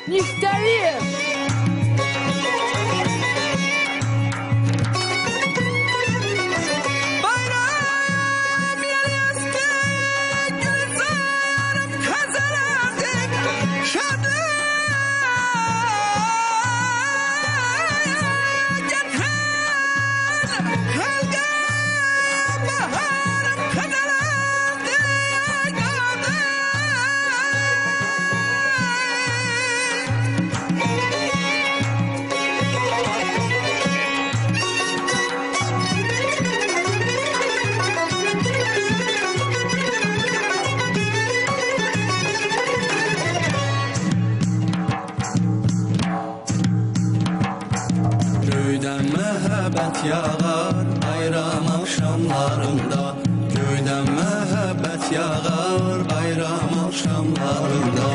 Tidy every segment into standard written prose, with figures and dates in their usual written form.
Niftaliyim. Göydən məhəbbət yağar bayram axşamlarında, göydən məhəbbət yağar bayram axşamlarında.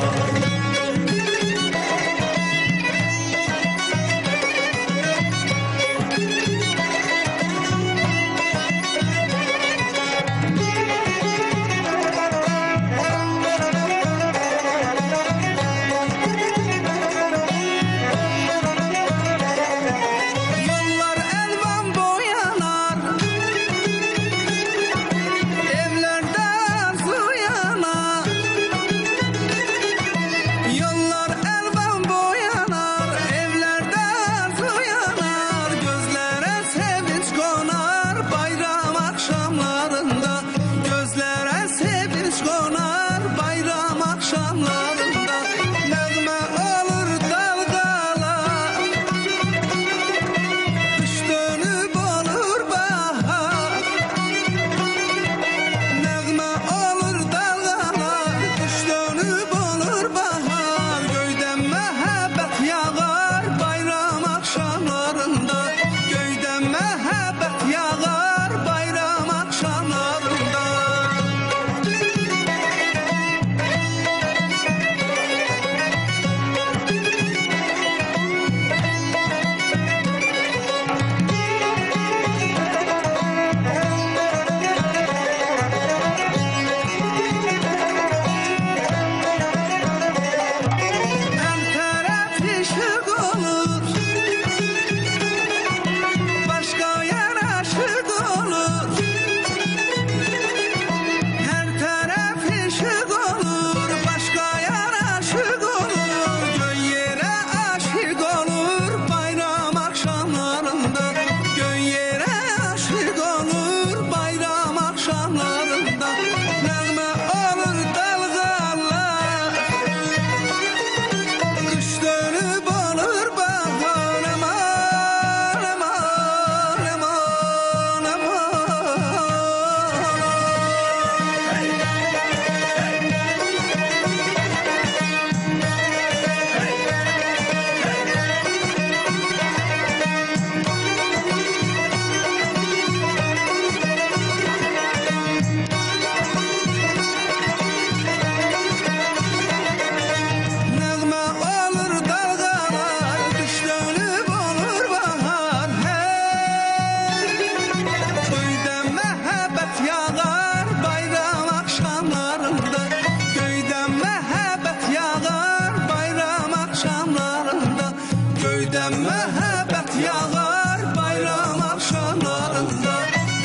Göydən məhəbbət yağar bayram axşamlarında,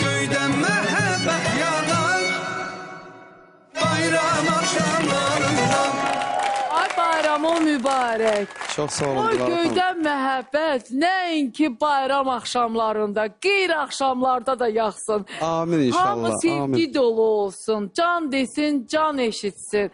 göydən məhəbbət yağar bayram axşamlarında. Ay bayramın mübarək. Çox sağ olun. O göydən məhəbbət nəinki bayram axşamlarında, qeyri-axşamlarda da yaxsın. Amin inşallah. Hamı sevgi dolu olsun, can desin, can eşitsin.